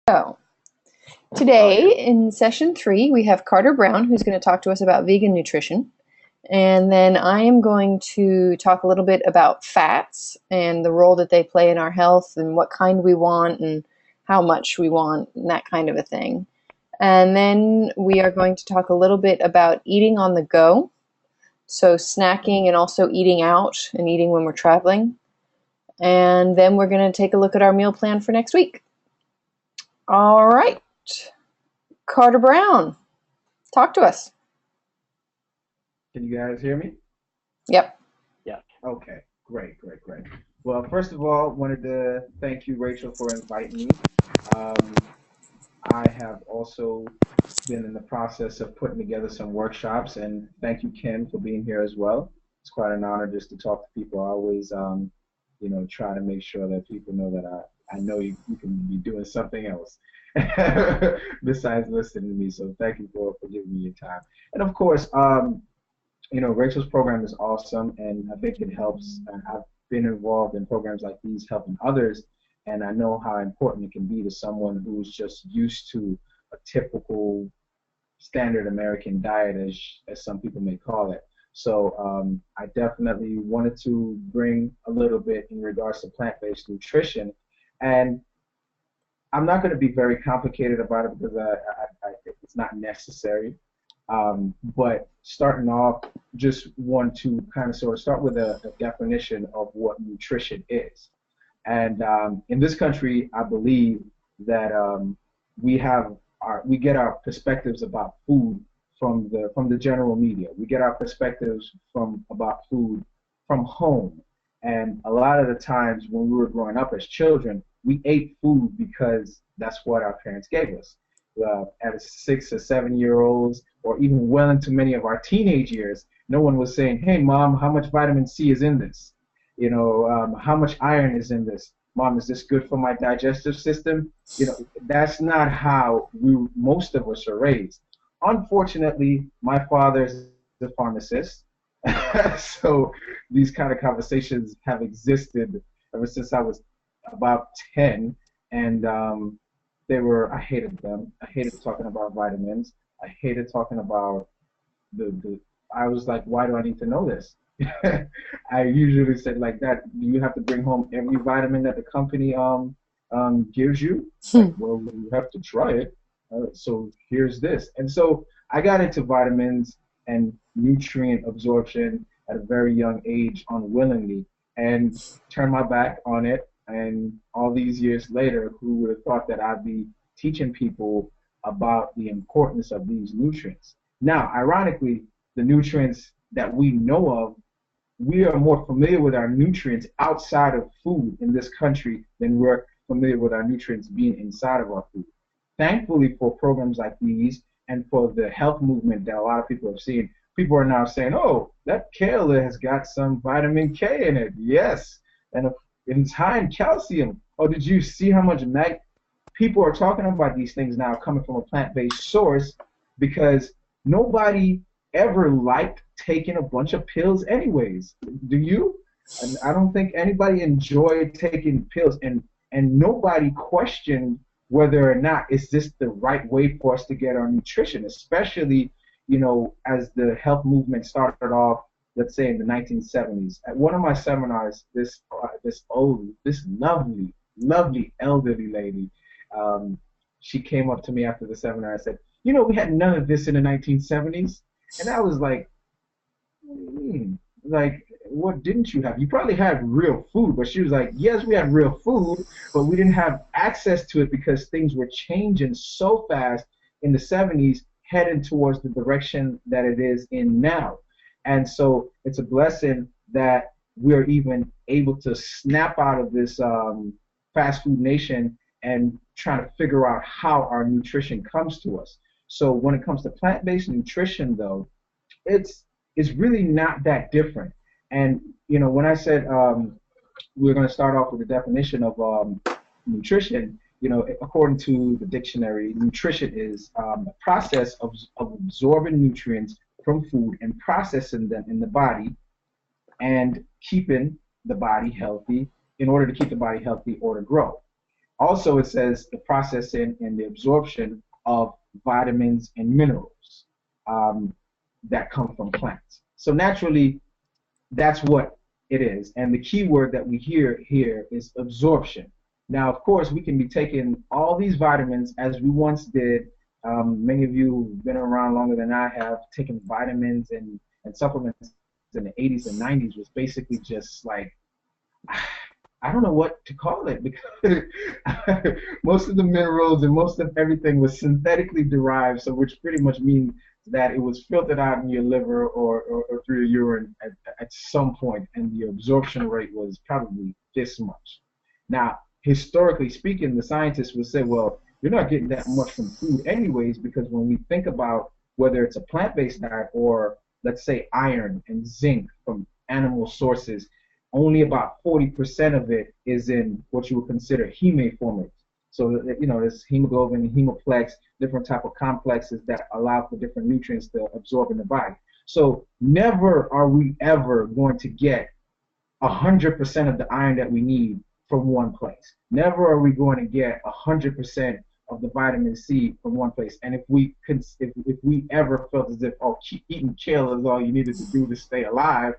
So, today in session 3, we have Carter Brown, who's going to talk to us about vegan nutrition. And then I am going to talk a little bit about fats and the role that they play in our health and what kind we want and how much we want and that kind of a thing. And then we are going to talk a little bit about eating on the go. So, snacking and also eating out and eating when we're traveling. And then we're going to take a look at our meal plan for next week. All right. Carter Brown, talk to us. Can you guys hear me? Yep. Yeah. Okay, great, great, great. Well, first of all, wanted to thank you, Rachel, for inviting me. Um, I have also been in the process of putting together some workshops, and thank you, Ken, for being here as well. It's quite an honor just to talk to people. I always, try to make sure that people know that I know you can be doing something else besides listening to me. So thank you for giving me your time. And of course, Rachel's program is awesome, and I think it helps. And I've been involved in programs like these helping others, and I know how important it can be to someone who's just used to a typical standard American diet, as some people may call it. So I definitely wanted to bring a little bit in regards to plant-based nutrition, and I'm not going to be very complicated about it because it's not necessary. But starting off, just want to kind of sort of start with a definition of what nutrition is. And in this country, I believe that we get our perspectives about food from the general media. We get our perspectives from about food from home. And a lot of the times when we were growing up as children, we ate food because that's what our parents gave us. As 6 or 7 year olds, or even well into many of our teenage years, no one was saying, "Hey, mom, how much vitamin C is in this? How much iron is in this? Mom, is this good for my digestive system?" That's not how most of us are raised. Unfortunately, my father is a pharmacist, so these kind of conversations have existed ever since I was about 10, and I hated them. I hated talking about vitamins. I hated talking about the I was like, why do I need to know this? I usually said like that, do you have to bring home every vitamin that the company gives you? Like, well, you have to try it. So here's this. And so I got into vitamins and nutrient absorption at a very young age unwillingly and turned my back on it. And all these years later, who would have thought that I'd be teaching people about the importance of these nutrients? Now, ironically, the nutrients that we know of, we are more familiar with our nutrients outside of food in this country than we're familiar with our nutrients being inside of our food. Thankfully, for programs like these and for the health movement that a lot of people have seen, people are now saying, "Oh, that kale has got some vitamin K in it." Yes, and it's high in calcium. Oh, did you see how much mag? People are talking about these things now coming from a plant-based source because nobody ever liked taking a bunch of pills anyways. Do you? And I don't think anybody enjoyed taking pills, and nobody questioned whether or not is this the right way for us to get our nutrition, especially as the health movement started off, let's say in the 1970s. At one of my seminars, this lovely elderly lady, she came up to me after the seminar and said, we had none of this in the 1970s. And I was like, what do you mean? Like, what didn't you have? You probably had real food. But she was like, yes, we had real food, but we didn't have access to it because things were changing so fast in the 70s, heading towards the direction that it is in now. And so it's a blessing that we're even able to snap out of this fast food nation and trying to figure out how our nutrition comes to us. So when it comes to plant-based nutrition, though, it's really not that different. And when I said we're going to start off with the definition of nutrition, according to the dictionary, nutrition is the process of absorbing nutrients from food and processing them in the body and keeping the body healthy in order to keep the body healthy or to grow. Also, it says the processing and the absorption of vitamins and minerals um, that come from plants. So naturally, that's what it is. And the key word that we hear here is absorption. Now, of course, we can be taking all these vitamins as we once did. Many of you who've been around longer than I have taken vitamins and supplements in the 80s and 90s was basically just like, I don't know what to call it because most of the minerals and most of everything was synthetically derived, so which pretty much means that it was filtered out in your liver or through your urine at some point, and the absorption rate was probably this much. Now, historically speaking, the scientists would say, well, you're not getting that much from food anyways, because when we think about whether it's a plant-based diet or, let's say, iron and zinc from animal sources, only about 40% of it is in what you would consider heme formates. So, you know, there's hemoglobin, hemoplex, different type of complexes that allow for different nutrients to absorb in the body. So never are we ever going to get 100% of the iron that we need from one place. Never are we going to get 100% of the vitamin C from one place. And if we ever felt as if, oh, eating kale is all you needed to do to stay alive,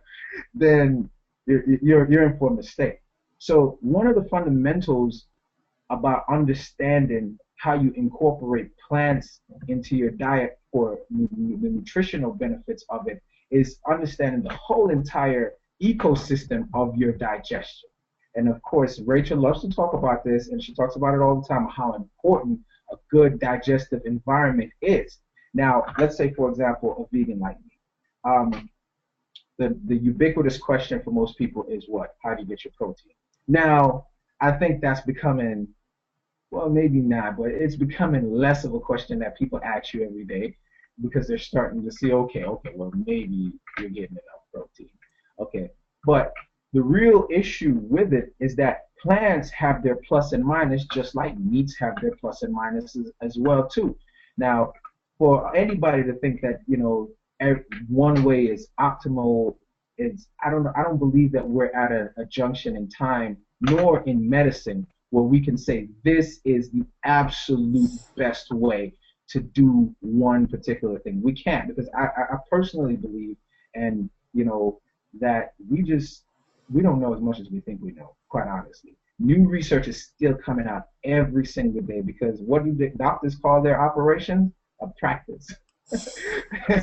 then you're in for a mistake. So one of the fundamentals about understanding how you incorporate plants into your diet for the nutritional benefits of it is understanding the whole entire ecosystem of your digestion. And of course, Rachel loves to talk about this, and she talks about it all the time, how important a good digestive environment is. Now, let's say, for example, a vegan like me. The ubiquitous question for most people is what? How do you get your protein? Now, I think that's becoming, well, maybe not, but it's becoming less of a question that people ask you every day because they're starting to see, okay, well, maybe you're getting enough protein. Okay, but the real issue with it is that plants have their plus and minus just like meats have their plus and minuses as well too. Now, for anybody to think that, you know, one way is optimal, I don't believe that we're at a junction in time nor in medicine where we can say this is the absolute best way to do one particular thing. We can't, because I personally believe, and you know, that we don't know as much as we think we know, quite honestly. New research is still coming out every single day because what do the doctors call their operations? A practice.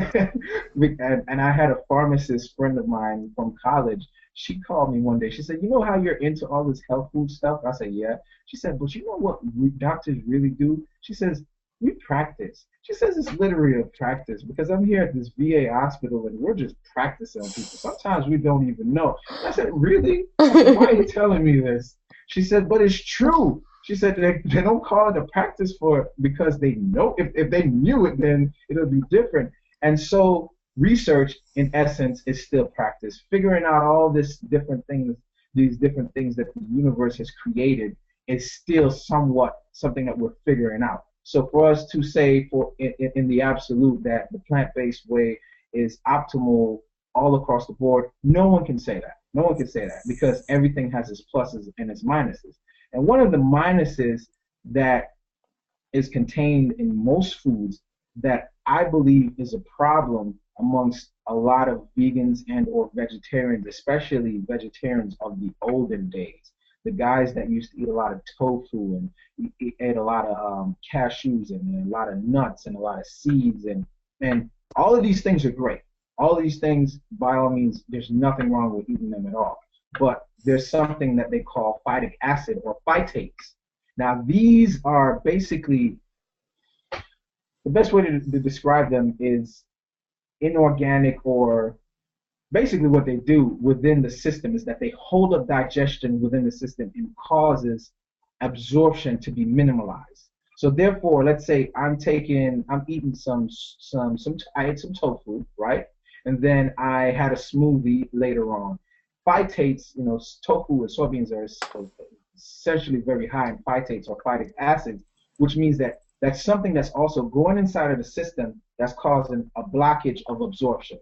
And I had a pharmacist friend of mine from college. She called me one day. She said, you know how you're into all this health food stuff? I said, yeah. She said, but you know what doctors really do? She says, we practice. She says it's literally a practice because I'm here at this VA hospital and we're just practicing on people. Sometimes we don't even know. I said, really? I said, why are you telling me this? She said, but it's true. She said they don't call it a practice because they know if they knew it, then it'll be different. And so research, in essence, is still practice. Figuring out all these different things that the universe has created is still somewhat something that we're figuring out. So for us to say in the absolute that the plant-based way is optimal all across the board, no one can say that. No one can say that because everything has its pluses and its minuses. And one of the minuses that is contained in most foods that I believe is a problem amongst a lot of vegans and or vegetarians, especially vegetarians of the olden days, the guys that used to eat a lot of tofu and ate a lot of cashews and a lot of nuts and a lot of seeds and all of these things are great. All of these things, by all means, there's nothing wrong with eating them at all. But there's something that they call phytic acid or phytates. Now, these are basically, the best way to describe them is inorganic, or basically what they do within the system is that they hold up digestion within the system and causes absorption to be minimalized. So therefore, let's say I ate some tofu, right? And then I had a smoothie later on. Phytates, you know, tofu and soybeans are essentially very high in phytates or phytic acids, which means that that's something that's also going inside of the system that's causing a blockage of absorption.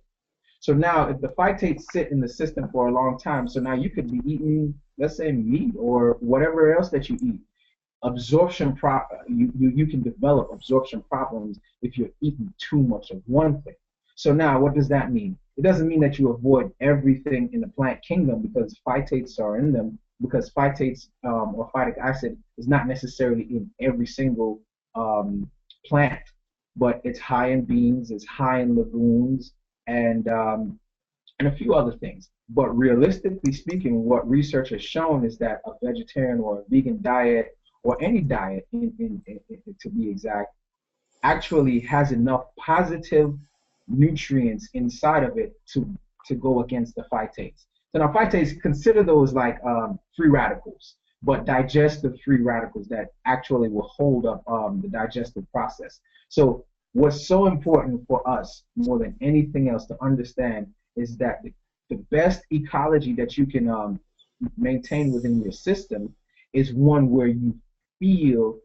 So now if the phytates sit in the system for a long time, so now you could be eating, let's say, meat or whatever else that you eat. absorption you can develop absorption problems if you're eating too much of one thing. So now what does that mean? It doesn't mean that you avoid everything in the plant kingdom because phytates are in them, because phytates or phytic acid is not necessarily in every single plant, but it's high in beans, it's high in legumes, and a few other things. But realistically speaking, what research has shown is that a vegetarian or a vegan diet, or any diet to be exact, actually has enough positive nutrients inside of it to go against the phytates. So now phytates, consider those like free radicals, but digestive free radicals that actually will hold up the digestive process. So what's so important for us more than anything else to understand is that the best ecology that you can maintain within your system is one where you feel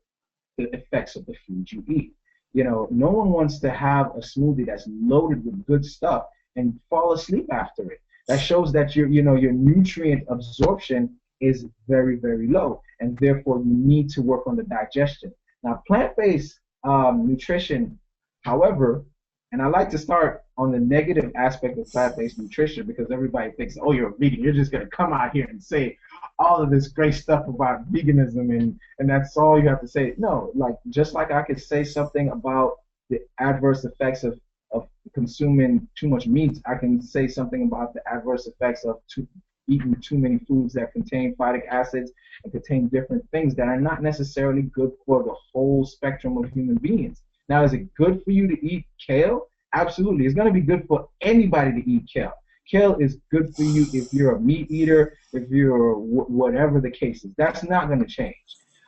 the effects of the food you eat. You know, no one wants to have a smoothie that's loaded with good stuff and fall asleep after it. That shows that your nutrient absorption is very, very low, and therefore you need to work on the digestion. Now, plant-based nutrition, however, and I like to start on the negative aspect of plant-based nutrition because everybody thinks, oh, you're a vegan, you're just going to come out here and say all of this great stuff about veganism and that's all you have to say. No, like just like I could say something about the adverse effects of consuming too much meat, I can say something about the adverse effects of eating too many foods that contain phytic acids and contain different things that are not necessarily good for the whole spectrum of human beings. Now, is it good for you to eat kale? Absolutely. It's going to be good for anybody to eat kale. Kale is good for you if you're a meat eater, if you're whatever the case is. That's not going to change.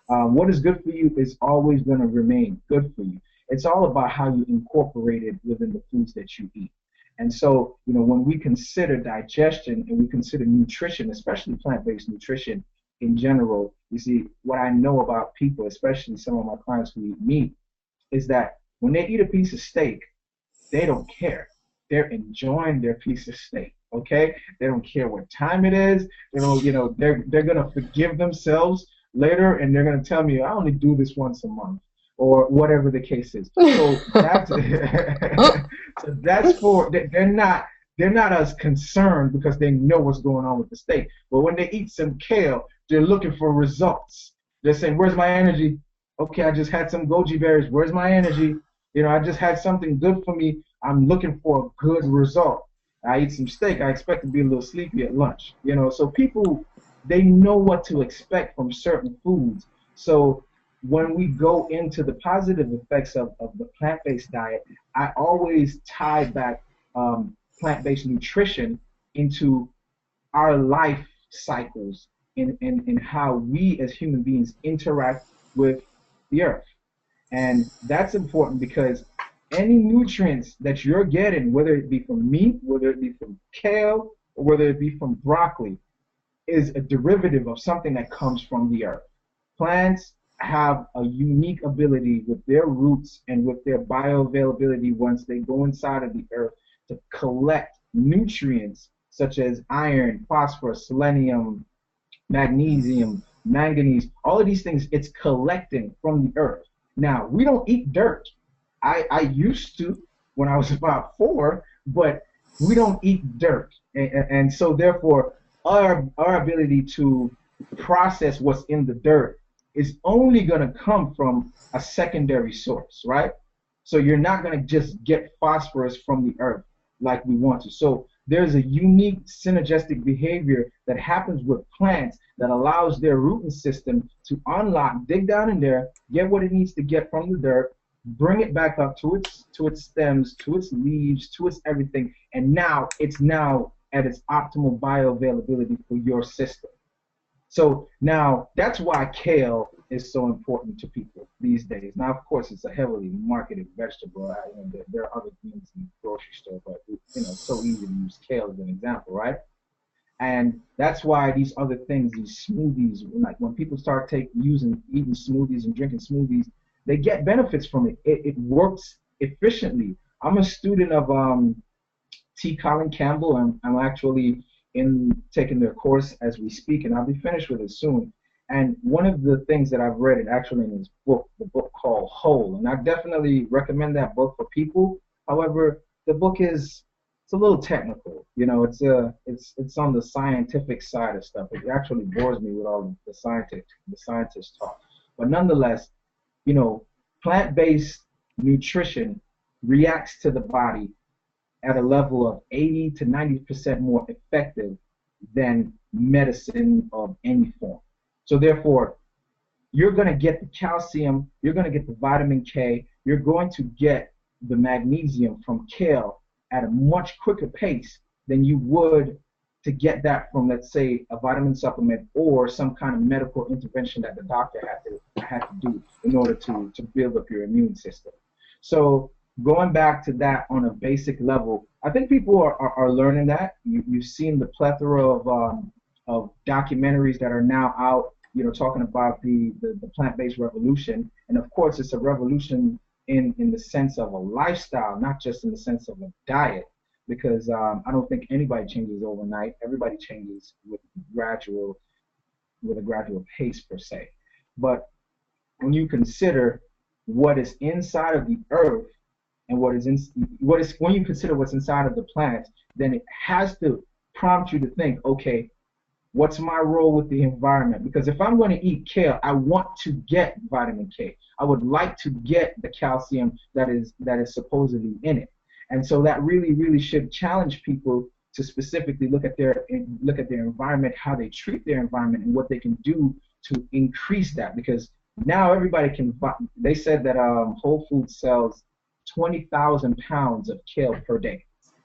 What is good for you is always going to remain good for you. It's all about how you incorporate it within the foods that you eat. And so, when we consider digestion and we consider nutrition, especially plant-based nutrition in general, you see, what I know about people, especially some of my clients who eat meat, is that when they eat a piece of steak, they don't care. They're enjoying their piece of steak. Okay? They don't care what time it is. They don't, they're gonna forgive themselves later, and they're gonna tell me, I only do this once a month, or whatever the case is. So that's so that's for they're not as concerned because they know what's going on with the steak. But when they eat some kale, they're looking for results. They're saying, "Where's my energy? Okay, I just had some goji berries. Where's my energy? I just had something good for me. I'm looking for a good result. I eat some steak. I expect to be a little sleepy at lunch. So people, they know what to expect from certain foods. So when we go into the positive effects of the plant-based diet, I always tie back plant-based nutrition into our life cycles in how we as human beings interact with the earth. And that's important because any nutrients that you're getting, whether it be from meat, whether it be from kale, or whether it be from broccoli, is a derivative of something that comes from the earth. Plants have a unique ability with their roots and with their bioavailability once they go inside of the earth to collect nutrients such as iron, phosphorus, selenium, magnesium, manganese, all of these things it's collecting from the earth. Now, we don't eat dirt. I used to when I was about 4, but we don't eat dirt. And so therefore, our ability to process what's in the dirt is only going to come from a secondary source, right? So you're not going to just get phosphorus from the earth like we want to. So there's a unique synergistic behavior that happens with plants that allows their rooting system to unlock, dig down in there, get what it needs to get from the dirt, bring it back up to its stems, to its leaves, to its everything, and now it's at its optimal bioavailability for your system. So now that's why kale is so important to people these days. Now, of course, it's a heavily marketed vegetable. There are other things in the grocery store, but it's so easy to use kale as an example, right? And that's why these other things, these smoothies, like when people start eating smoothies and drinking smoothies, they get benefits from it. It works efficiently. I'm a student of T. Colin Campbell. I'm actually taking their course as we speak, and I'll be finished with it soon. And one of the things that I've read, actually in his book, the book called Whole, and I definitely recommend that book for people. However, the book is it's a little technical. You know, it's on the scientific side of stuff. It actually bores me with all the scientist talk. But nonetheless, you know, plant-based nutrition reacts to the body at a level of 80 to 90% more effective than medicine of any form. So therefore, you're going to get the calcium, you're going to get the vitamin K, you're going to get the magnesium from kale at a much quicker pace than you would to get that from, let's say, a vitamin supplement or some kind of medical intervention that the doctor had to do in order to build up your immune system. So going back to that on a basic level, I think people are learning that. You've seen the plethora of documentaries that are now out, you know, talking about the plant-based revolution. And of course, it's a revolution in the sense of a lifestyle, not just in the sense of a diet, because I don't think anybody changes overnight. Everybody changes with a gradual pace per se. But when you consider what is inside of the earth and what is when you consider what's inside of the plants, then it has to prompt you to think, okay, what's my role with the environment? Because if I'm going to eat kale, I want to get vitamin K. I would like to get the calcium that is supposedly in it. And so that really should challenge people to specifically look at their environment, how they treat their environment, and what they can do to increase that. Because now everybody can buy. They said that Whole Foods sells 20,000 pounds of kale per day.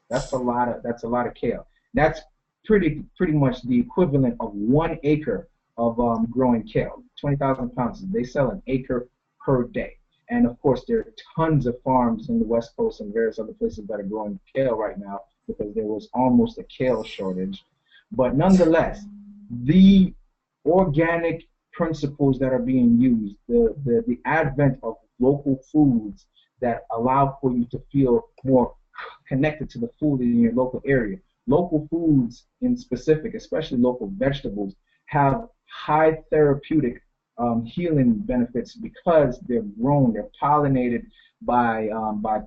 That's a lot of kale. That's pretty much the equivalent of 1 acre of growing kale. 20,000 pounds. They sell an acre per day. And of course, there are tons of farms in the West Coast and various other places that are growing kale right now because there was almost a kale shortage. But nonetheless, the organic principles that are being used, the advent of local foods that allow for you to feel more connected to the food in your local area. Local foods in specific, especially local vegetables, have high therapeutic healing benefits because they're grown, they're pollinated by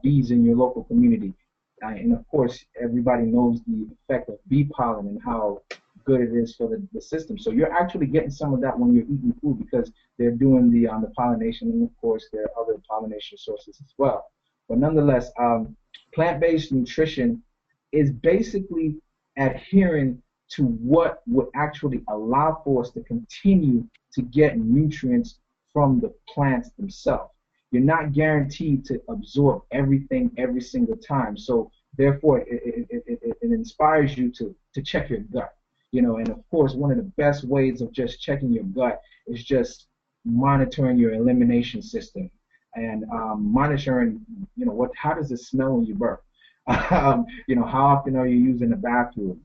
bees in your local community. And of course, everybody knows the effect of bee pollen and how good it is for the system. So you're actually getting some of that when you're eating food because they're doing the pollination, and of course there are other pollination sources as well. But nonetheless, plant-based nutrition is basically adhering to what would actually allow for us to continue to get nutrients from the plants themselves. You're not guaranteed to absorb everything every single time. So therefore, it inspires you to check your gut. You know, and of course, one of the best ways of just checking your gut is just monitoring your elimination system and monitoring, you know, how does it smell when you burp? You know, how often are you using the bathroom?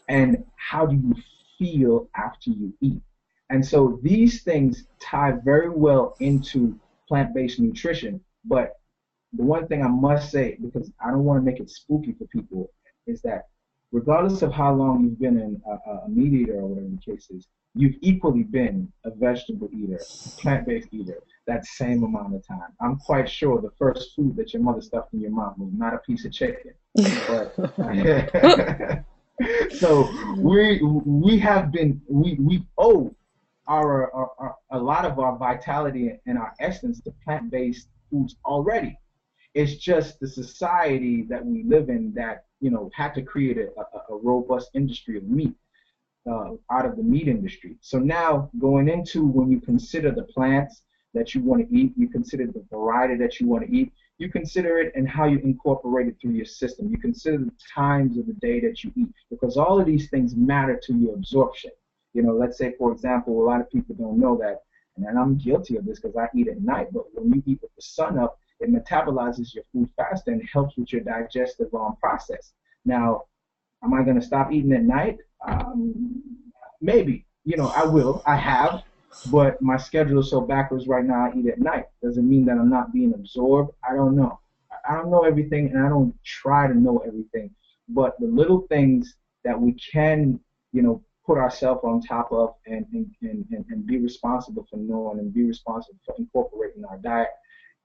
And how do you feel after you eat? And so these things tie very well into plant-based nutrition. But the one thing I must say, because I don't want to make it spooky for people, is that regardless of how long you've been a meat eater or whatever the case is, you've equally been a vegetable eater, plant-based eater, that same amount of time. I'm quite sure the first food that your mother stuffed in your mouth was not a piece of chicken. But so we owe a lot of our vitality and our essence to plant-based foods already. It's just the society that we live in that, you know, had to create a robust industry of meat out of the meat industry. So now going into when you consider the plants that you want to eat, you consider the variety that you want to eat, you consider it and how you incorporate it through your system. You consider the times of the day that you eat, because all of these things matter to your absorption. You know, let's say, for example, a lot of people don't know that, and I'm guilty of this because I eat at night, but when you eat with the sun up, it metabolizes your food faster and helps with your digestive process. Now, am I going to stop eating at night? Maybe. You know, I will. I have. But my schedule is so backwards right now, I eat at night. Doesn't mean that I'm not being absorbed. I don't know. I don't know everything, and I don't try to know everything. But the little things that we can, you know, put ourselves on top of and be responsible for knowing and be responsible for incorporating our diet.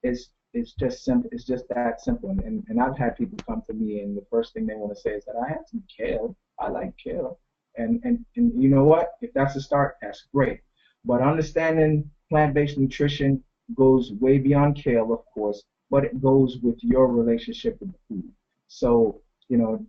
It's just simple. It's just that simple. And I've had people come to me, and the first thing they want to say is that I had some kale. I like kale. And you know what? If that's a start, that's great. But understanding plant-based nutrition goes way beyond kale, of course, but it goes with your relationship with the food. So, you know,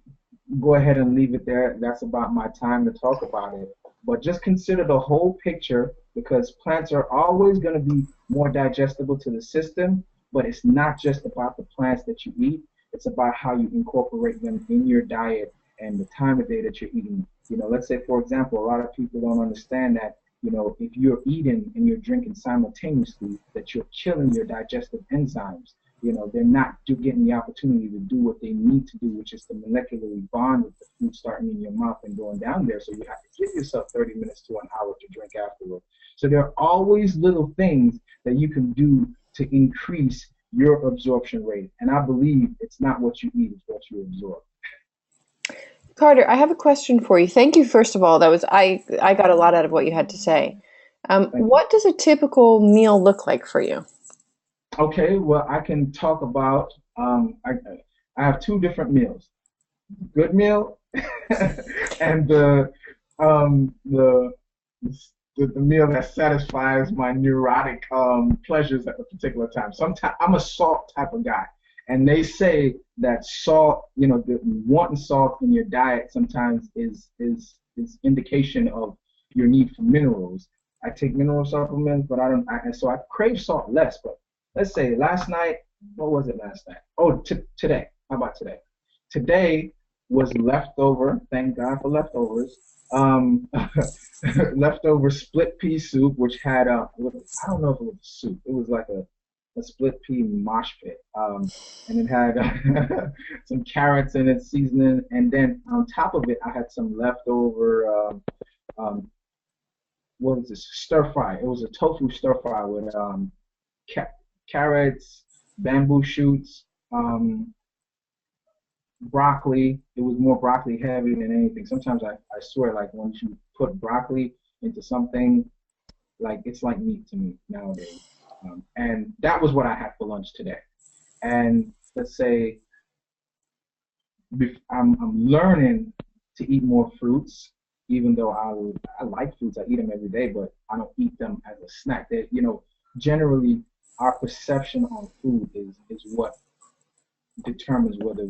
go ahead and leave it there. That's about my time to talk about it. But just consider the whole picture, because plants are always going to be more digestible to the system, but it's not just about the plants that you eat. It's about how you incorporate them in your diet and the time of day that you're eating. You know, let's say, for example, a lot of people don't understand that, you know, if you're eating and you're drinking simultaneously, that you're killing your digestive enzymes. You know, they're not getting the opportunity to do what they need to do, which is to molecularly bond with the food starting in your mouth and going down there. So you have to give yourself 30 minutes to an hour to drink afterward. So there are always little things that you can do to increase your absorption rate. And I believe it's not what you eat, it's what you absorb. Carter, I have a question for you. Thank you, first of all. I got a lot out of what you had to say. What does a typical meal look like for you? Okay, well, I can talk about, I have two different meals. Good meal and the meal that satisfies my neurotic pleasures at a particular time. Sometimes I'm a salt type of guy, and they say that salt, you know, the wanting salt in your diet sometimes is indication of your need for minerals. I take mineral supplements, but I don't. So I crave salt less. But let's say last night, what was it last night? Oh, today. How about today? Today was leftover. Thank God for leftovers. Leftover split pea soup, which had I don't know if it was soup. It was like a split pea mosh pit, and it had some carrots in it, seasoning, and then on top of it, I had some leftover. What was this? Stir fry. It was a tofu stir fry with carrots, bamboo shoots, broccoli. It was more broccoli heavy than anything. Sometimes I swear, like once you put broccoli into something, like it's like meat to me nowadays. And that was what I had for lunch today. And let's say I'm learning to eat more fruits, even though I like fruits. I eat them every day, but I don't eat them as a snack. That, you know, generally our perception on food is what determines whether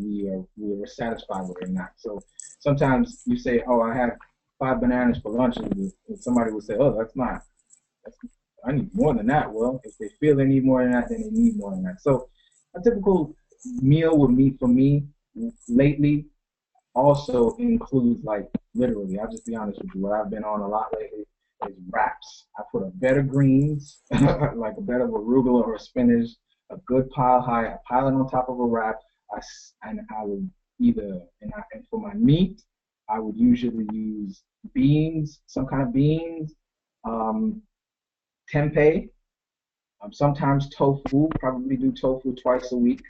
we're satisfied with it or not. So sometimes you say, oh, I had 5 bananas for lunch, and somebody will say, oh, I need more than that. Well, if they feel they need more than that, then they need more than that. So a typical meal with me, for me lately, also includes, like, literally, I'll just be honest with you, what I've been on a lot lately is wraps. I put a bed of greens, like a bed of arugula or spinach, a good pile high. I pile it on top of a wrap. And I would either, and for my meat, I would usually use beans, some kind of beans, tempeh, sometimes tofu, probably do tofu twice a week.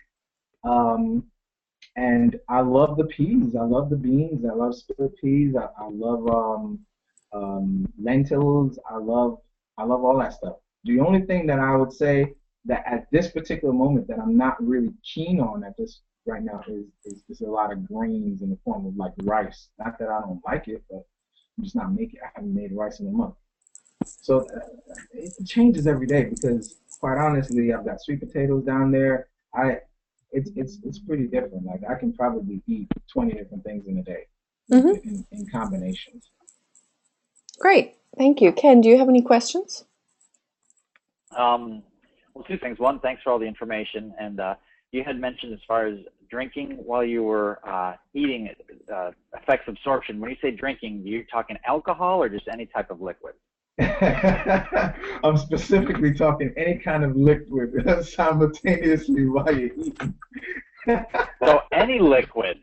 And I love the peas. I love the beans. I love split peas. I love lentils. I love all that stuff. The only thing that I would say that at this particular moment that I'm not really keen on at this right now is a lot of grains in the form of like rice. Not that I don't like it, but I'm just not making. I haven't made rice in a month. So it changes every day because, quite honestly, I've got sweet potatoes down there. It's pretty different. Like I can probably eat 20 different things in a day in combinations. Great, thank you. Ken, do you have any questions? Well, two things. One, thanks for all the information. And you had mentioned as far as drinking while you were eating affects absorption. When you say drinking, you're talking alcohol or just any type of liquid? I'm specifically talking any kind of liquid simultaneously while you're eating. So any liquid?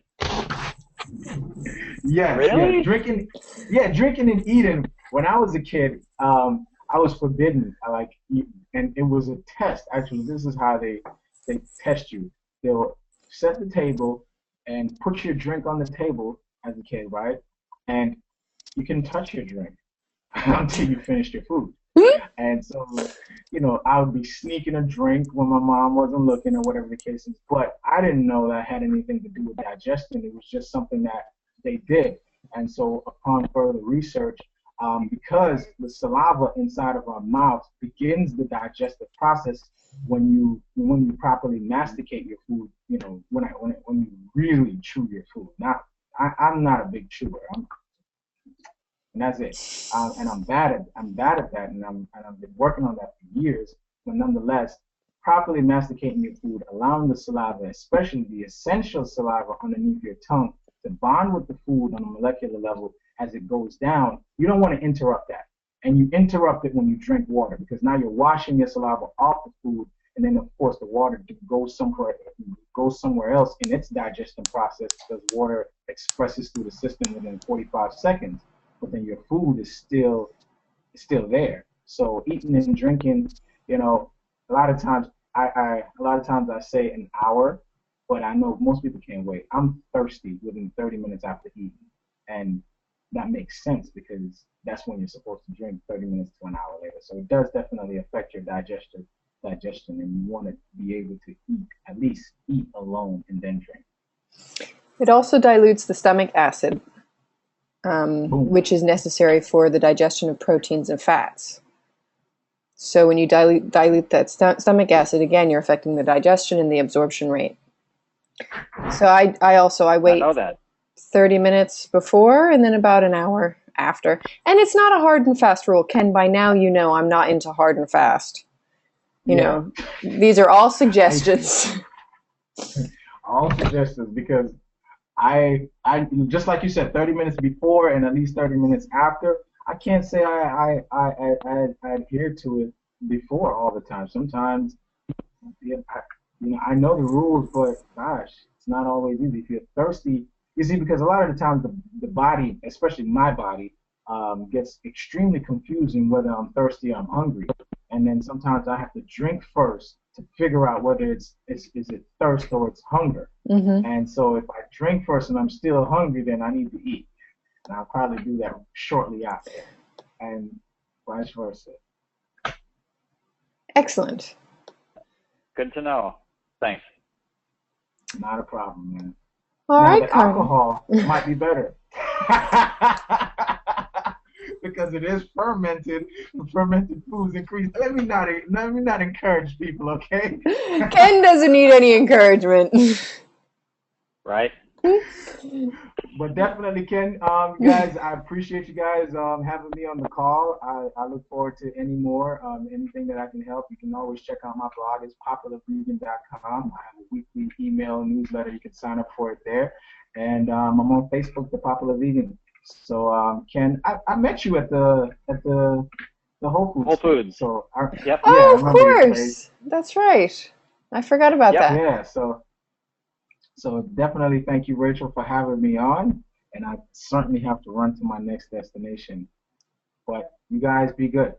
Yes, really? Yeah, drinking and eating. When I was a kid, I was forbidden. And it was a test. Actually, this is how they test you. They'll set the table and put your drink on the table as a kid, right? And you can touch your drink until you finish your food. And so, I would be sneaking a drink when my mom wasn't looking or whatever the case is. But I didn't know that had anything to do with digestion. It was just something that they did. And so upon further research, because the saliva inside of our mouth begins the digestive process when you properly masticate your food, when you really chew your food. Now, I'm not a big chewer. And that's it. And I'm bad at that, and I've been working on that for years. But nonetheless, properly masticating your food, allowing the saliva, especially the essential saliva underneath your tongue, to bond with the food on a molecular level as it goes down. You don't want to interrupt that, and you interrupt it when you drink water, because now you're washing your saliva off the food, and then of course the water goes somewhere else in its digestion process, because water expresses through the system within 45 seconds. But then your food is still there. So eating and drinking, a lot of times I say an hour, but I know most people can't wait. I'm thirsty within 30 minutes after eating, and that makes sense because that's when you're supposed to drink 30 minutes to an hour later. So it does definitely affect your digestion, and you want to be able to at least eat alone and then drink. It also dilutes the stomach acid, which is necessary for the digestion of proteins and fats. So when you dilute that stomach acid, again, you're affecting the digestion and the absorption rate. So I wait 30 minutes before and then about an hour after. And it's not a hard and fast rule. Ken, by now you know I'm not into hard and fast. You know, these are all suggestions. All suggestions, because I just like you said, 30 minutes before and at least 30 minutes after. I can't say I adhere to it before all the time. Sometimes, I know the rules, but gosh, it's not always easy. If you're thirsty, you see, because a lot of the times the body, especially my body, gets extremely confusing whether I'm thirsty or I'm hungry, and then sometimes I have to drink first to figure out whether is it thirst or it's hunger. Mm-hmm. And so if I drink first and I'm still hungry, then I need to eat. And I'll probably do that shortly after, and vice versa. Excellent. Good to know. Thanks. Not a problem, man. All right, the alcohol might be better. Because it is fermented foods increase. Let me not encourage people, okay? Ken doesn't need any encouragement. Right. But definitely, Ken, guys, I appreciate you guys having me on the call. I look forward to any more. Anything that I can help, you can always check out my blog. It's popularvegan.com. I have a weekly email newsletter. You can sign up for it there. And I'm on Facebook, The Popular Vegan. So, Ken, I met you at the Whole Foods. Whole Foods. So, yep. Oh, of course. That's right. I forgot about that. Yeah. So definitely thank you, Rachel, for having me on. And I certainly have to run to my next destination. But you guys be good.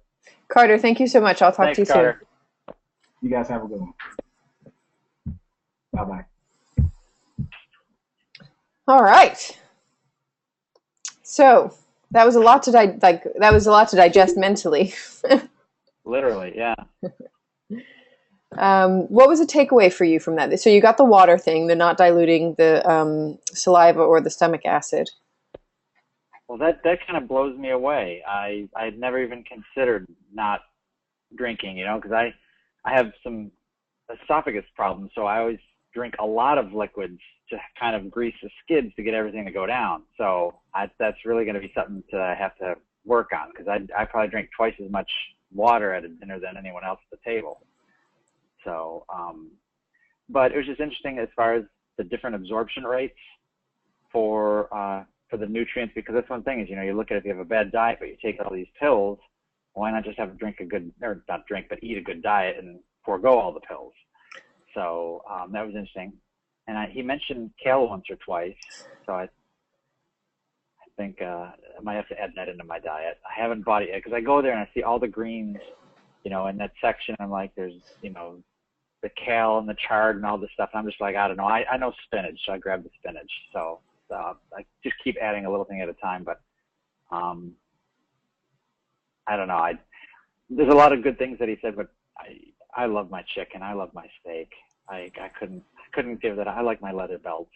Carter, thank you so much. I'll talk to you soon. You guys have a good one. Bye-bye. All right. So that was a lot to digest mentally. Literally, yeah. What was a takeaway for you from that? So you got the water thing, the not diluting the saliva or the stomach acid. Well, that kind of blows me away. I had never even considered not drinking, because I have some esophagus problems, so I always drink a lot of liquids to kind of grease the skids to get everything to go down. So that's really going to be something to have to work on, because I probably drink twice as much water at a dinner than anyone else at the table. So, but it was just interesting as far as the different absorption rates for the nutrients, because that's one thing is, you look at if you have a bad diet, but you take all these pills, why not just have a eat a good diet and forego all the pills? So that was interesting. And he mentioned kale once or twice, so I think I might have to add that into my diet. I haven't bought it yet because I go there and I see all the greens, in that section. I'm like, there's, the kale and the chard and all this stuff. And I'm just like, I don't know. I know spinach, so I grab the spinach. So I just keep adding a little thing at a time. But I don't know. There's a lot of good things that he said, but I love my chicken. I love my steak. I couldn't give that. I like my leather belts.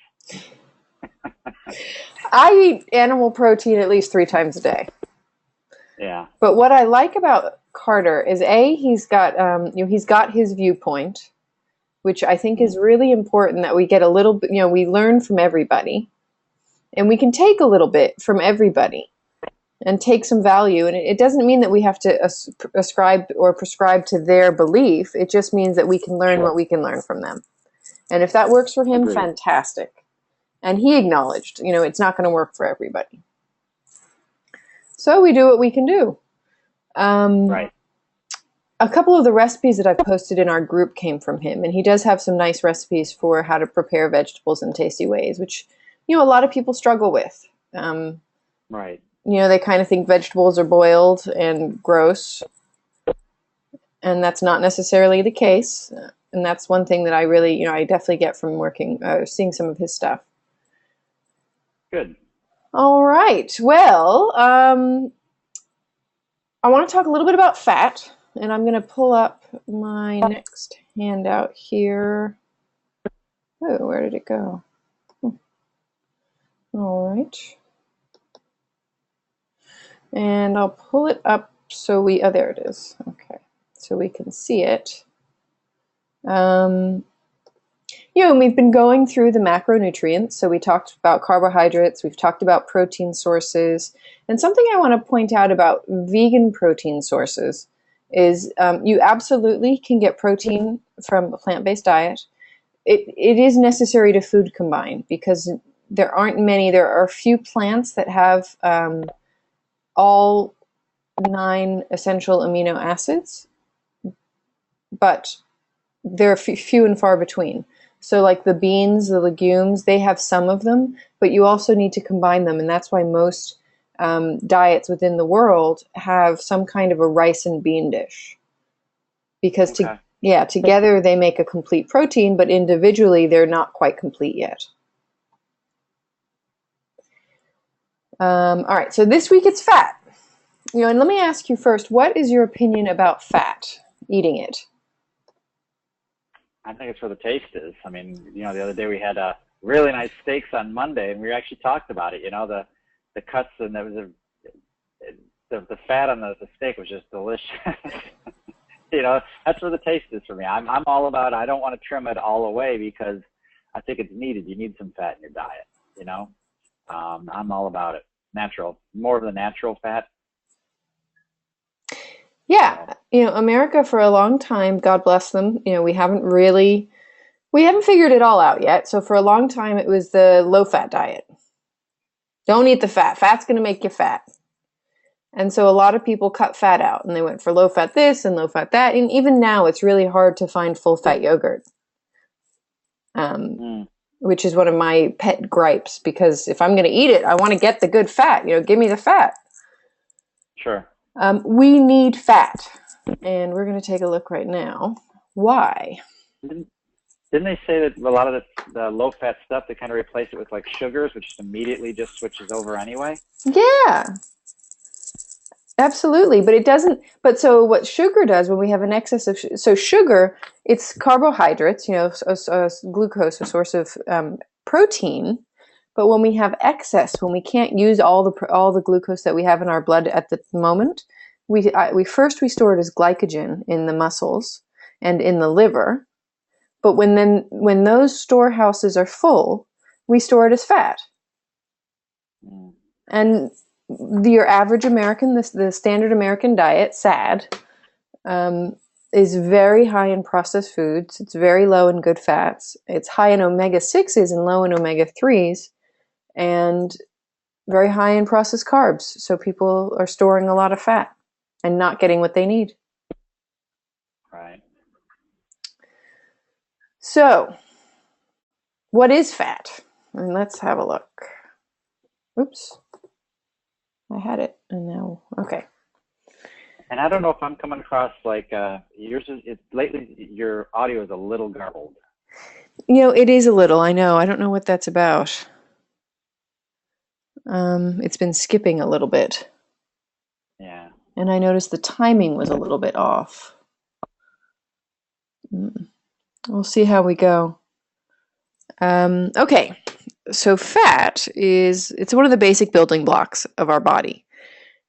I eat animal protein at least 3 times a day. Yeah. But what I like about Carter is he's got he's got his viewpoint, which I think is really important, that we get a little bit, we learn from everybody, and we can take a little bit from everybody and take some value. And it doesn't mean that we have to ascribe or prescribe to their belief. It just means that we can learn what we can learn from them. And if that works for him, Agreed. Fantastic. And he acknowledged, it's not going to work for everybody. So we do what we can do. Right. A couple of the recipes that I've posted in our group came from him, and he does have some nice recipes for how to prepare vegetables in tasty ways, which, a lot of people struggle with. Right. They kind of think vegetables are boiled and gross, and that's not necessarily the case. And that's one thing that I really, I definitely get from seeing some of his stuff. Good. All right. Well, I want to talk a little bit about fat, and I'm going to pull up my next handout here. Oh, where did it go? All right. And I'll pull it up so there it is. Okay. So we can see it. We've been going through the macronutrients. So we talked about carbohydrates, we've talked about protein sources, and something I want to point out about vegan protein sources is you absolutely can get protein from a plant-based diet. It is necessary to food combine because there aren't many. There are a few plants that have all 9 essential amino acids, but they're few and far between. So like the beans, the legumes, they have some of them, but you also need to combine them. And that's why most diets within the world have some kind of a rice and bean dish. Because together they make a complete protein, but individually they're not quite complete yet. All right, so this week it's fat. And let me ask you first, what is your opinion about fat, eating it? I think it's where the taste is. I mean, the other day we had really nice steaks on Monday, and we actually talked about it. The cuts, and there was the fat on the steak was just delicious. That's where the taste is for me. I'm all about. I don't want to trim it all away because I think it's needed. You need some fat in your diet. I'm all about it. Natural, more of the natural fat. Yeah, America for a long time, God bless them, we haven't figured it all out yet. So for a long time, it was the low-fat diet. Don't eat the fat. Fat's going to make you fat. And so a lot of people cut fat out, and they went for low-fat this and low-fat that. And even now, it's really hard to find full-fat yogurt, which is one of my pet gripes, because if I'm going to eat it, I want to get the good fat. Give me the fat. Sure. We need fat, and we're going to take a look right now. Why? Didn't they say that a lot of the low-fat stuff, they kind of replace it with like sugars, which immediately just switches over anyway? Yeah, absolutely. But it doesn't. But so what sugar does when we have an excess of sugar, it's carbohydrates, glucose, a source of protein. But when we have excess, when we can't use all the glucose that we have in our blood at the moment, we store it as glycogen in the muscles and in the liver. But when those storehouses are full, we store it as fat. And your average American, the standard American diet, SAD, is very high in processed foods. It's very low in good fats. It's high in omega-6s and low in omega-3s. And very high in processed carbs. So people are storing a lot of fat and not getting what they need. Right. So, what is fat? And let's have a look. Oops. I had it, and now, okay. And I don't know if I'm coming across like lately your audio is a little garbled. It is a little, I know. I don't know what that's about. It's been skipping a little bit. And I noticed the timing was a little bit off. We'll see how we go. Okay, so fat it's one of the basic building blocks of our body.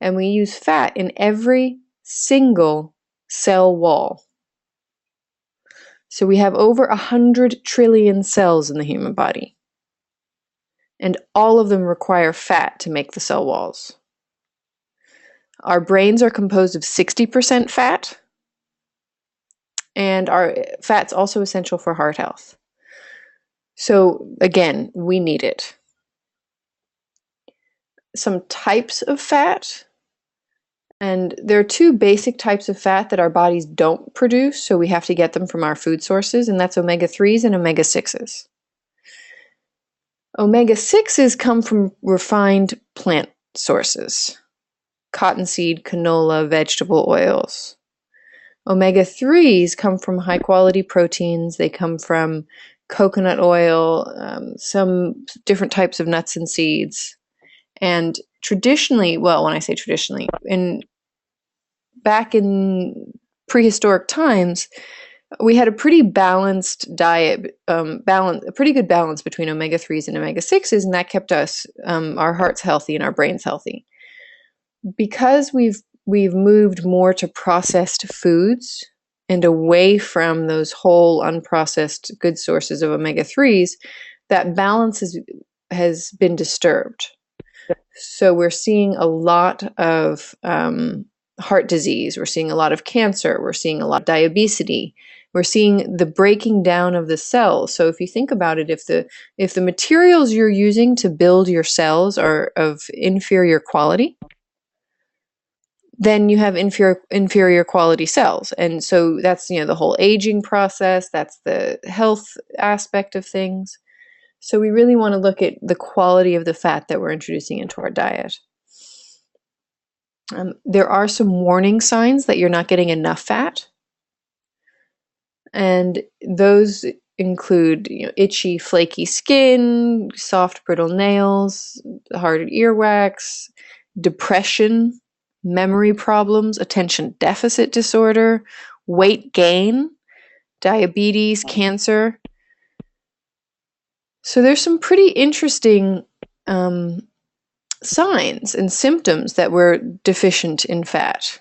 And we use fat in every single cell wall. So we have over 100 trillion cells in the human body. And all of them require fat to make the cell walls. Our brains are composed of 60% fat, and our fat's also essential for heart health. So again, we need it. Some types of fat, and there are two basic types of fat that our bodies don't produce, so we have to get them from our food sources, and that's omega-3s and omega-6s. Omega-6s come from refined plant sources. Cottonseed, canola, vegetable oils. Omega-3s come from high-quality proteins. They come from coconut oil, some different types of nuts and seeds. And traditionally, well, when I say traditionally, back in prehistoric times, we had a pretty balanced diet, a pretty good balance between omega-3s and omega-6s, and that kept us, our hearts healthy and our brains healthy. Because we've moved more to processed foods and away from those whole unprocessed good sources of omega-3s, that balance has been disturbed. So we're seeing a lot of heart disease, we're seeing a lot of cancer, we're seeing a lot of diabetes, we're seeing the breaking down of the cells. So if you think about it, if the materials you're using to build your cells are of inferior quality, then you have inferior quality cells. And so that's, the whole aging process, that's the health aspect of things. So we really want to look at the quality of the fat that we're introducing into our diet. There are some warning signs that you're not getting enough fat. And those include itchy, flaky skin, soft, brittle nails, hard earwax, depression, memory problems, attention deficit disorder, weight gain, diabetes, cancer. So there's some pretty interesting signs and symptoms that we're deficient in fat.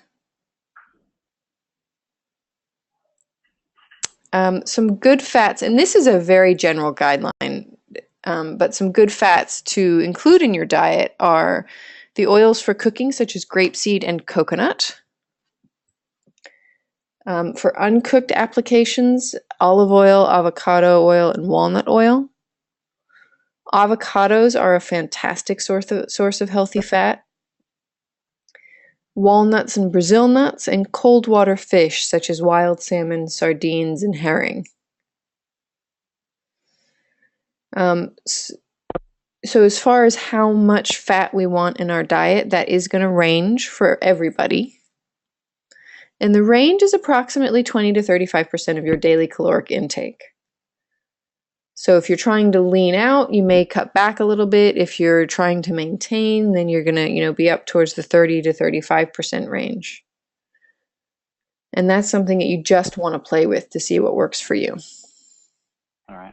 Some good fats, and this is a very general guideline, but some good fats to include in your diet are the oils for cooking, such as grapeseed and coconut. For uncooked applications, olive oil, avocado oil, and walnut oil. Avocados are a fantastic source of healthy fat. Walnuts and Brazil nuts, and cold water fish such as wild salmon, sardines, and herring. So as far as how much fat we want in our diet, that is going to range for everybody. And the range is approximately 20 to 35% of your daily caloric intake. So if you're trying to lean out, you may cut back a little bit. If you're trying to maintain, then you're going to, be up towards the 30 to 35% range. And that's something that you just want to play with to see what works for you. All right.